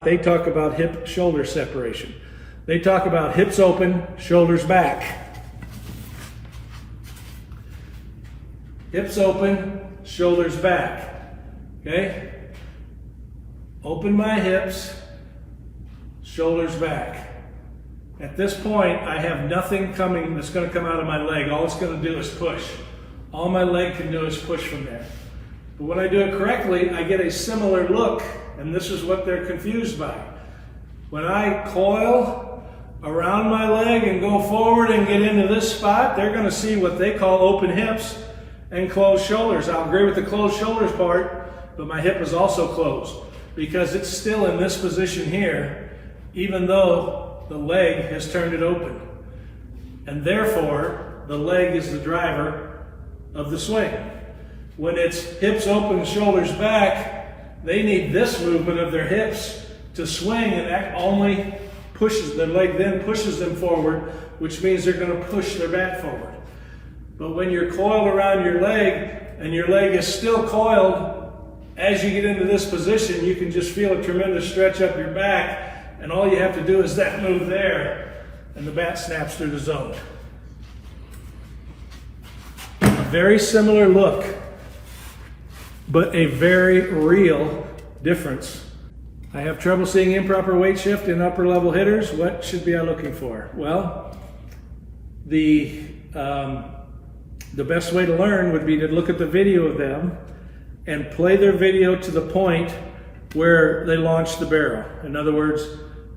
They talk about hip-shoulder separation. They talk about hips open, shoulders back. Hips open, shoulders back. Okay? Open my hips, shoulders back. At this point, I have nothing coming that's going to come out of my leg. All it's going to do is push. All my leg can do is push from there. But when I do it correctly, I get a similar look, and this is what they're confused by. When I coil around my leg and go forward and get into this spot, they're going to see what they call open hips and closed shoulders. I'll agree with the closed shoulders part, but my hip is also closed because it's still in this position here, even though the leg has turned it open. And therefore, the leg is the driver of the swing. When it's hips open, shoulders back, they need this movement of their hips to swing, and that only pushes their leg, then pushes them forward, which means they're going to push their back forward. But when you're coiled around your leg and your leg is still coiled, as you get into this position, you can just feel a tremendous stretch up your back, and all you have to do is that move there, and the bat snaps through the zone. A very similar look, but a very real difference. I have trouble seeing improper weight shift in upper level hitters. What should be I looking for? Well, the best way to learn would be to look at the video of them and play their video to the point where they launch the barrel. In other words,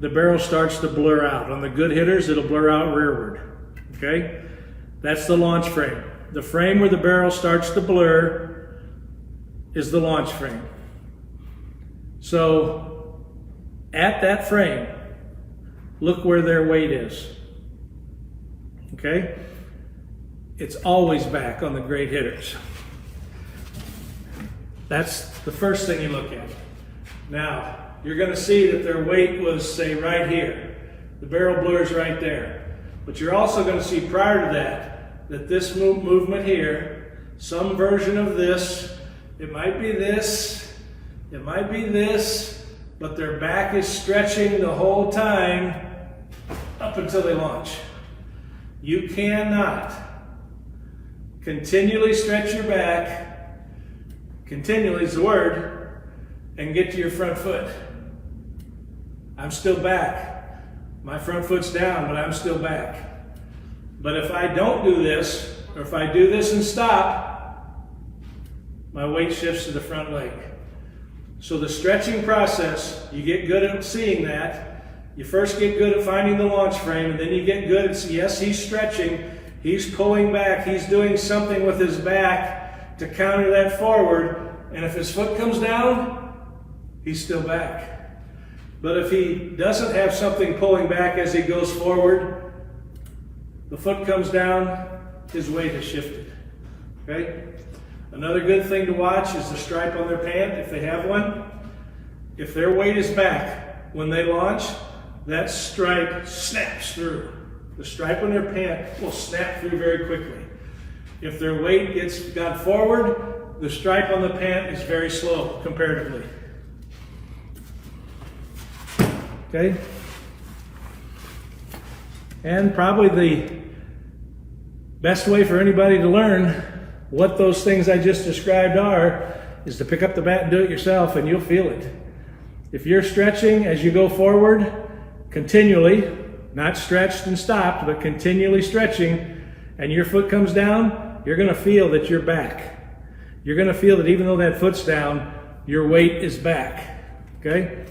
the barrel starts to blur out. On the good hitters, it'll blur out rearward. Okay? That's the launch frame. The frame where the barrel starts to blur is the launch frame. So at that frame, look where their weight is. Okay? It's always back on the great hitters. That's the first thing you look at. Now, you're going to see that their weight was, say, right here. The barrel blurs right there. But you're also going to see prior to that this movement here, some version of this, it might be this, it might be this, but their back is stretching the whole time up until they launch. You cannot continually stretch your back, continually is the word, and get to your front foot. I'm still back. My front foot's down, but I'm still back. But if I don't do this, or if I do this and stop, my weight shifts to the front leg. So the stretching process, you get good at seeing that. You first get good at finding the launch frame, and then you get good at, yes, he's stretching, he's pulling back, he's doing something with his back to counter that forward, and if his foot comes down, he's still back. But if he doesn't have something pulling back as he goes forward, the foot comes down, his weight has shifted. Okay? Another good thing to watch is the stripe on their pant, if they have one. If their weight is back when they launch, that stripe snaps through. The stripe on their pant will snap through very quickly. If their weight got forward, the stripe on the pant is very slow comparatively. Okay? And probably the best way for anybody to learn what those things I just described are is to pick up the bat and do it yourself, and you'll feel it. If you're stretching as you go forward continually, not stretched and stopped, but continually stretching, and your foot comes down, you're going to feel that you're back. You're going to feel that even though that foot's down, your weight is back. Okay?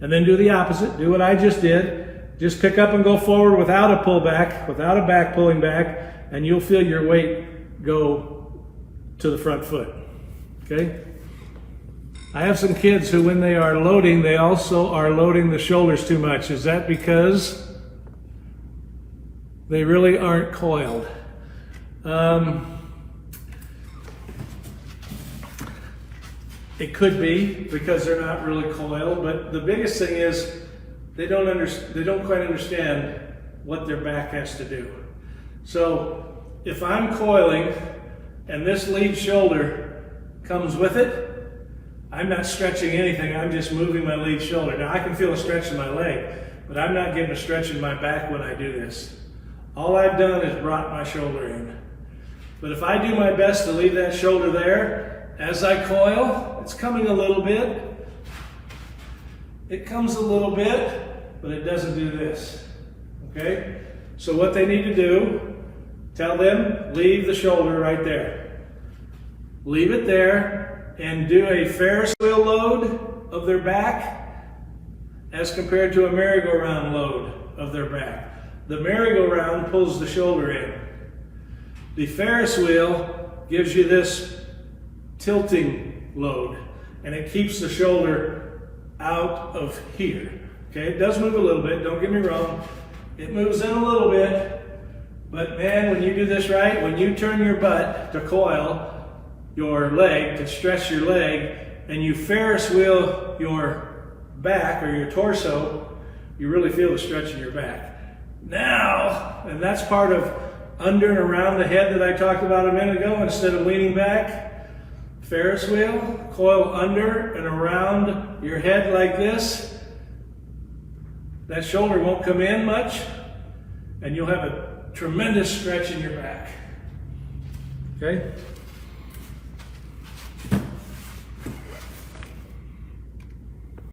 And then do the opposite. Do what I just did. Just pick up and go forward without a pullback, without a back pulling back, and you'll feel your weight go to the front foot. Okay? I have some kids who, when they are loading, they also are loading the shoulders too much. Is that because they really aren't coiled? It could be because they're not really coiled, but the biggest thing is they don't quite understand what their back has to do. So if I'm coiling and this lead shoulder comes with it, I'm not stretching anything, I'm just moving my lead shoulder. Now I can feel a stretch in my leg, but I'm not getting a stretch in my back when I do this. All I've done is brought my shoulder in. But if I do my best to leave that shoulder there, as I coil, it's coming a little bit. It comes a little bit, but it doesn't do this, okay? So what they need to do, tell them, leave the shoulder right there. Leave it there and do a Ferris wheel load of their back as compared to a merry-go-round load of their back. The merry-go-round pulls the shoulder in. The Ferris wheel gives you this tilting load, and it keeps the shoulder out of here. Okay, it does move a little bit, don't get me wrong. It moves in a little bit, but man, when you do this right, when you turn your butt to coil your leg, to stretch your leg, and you Ferris wheel your back or your torso, you really feel the stretch in your back. Now, and that's part of under and around the head that I talked about a minute ago, instead of leaning back, Ferris wheel, coil under and around your head like this. That shoulder won't come in much, and you'll have a tremendous stretch in your back. Okay?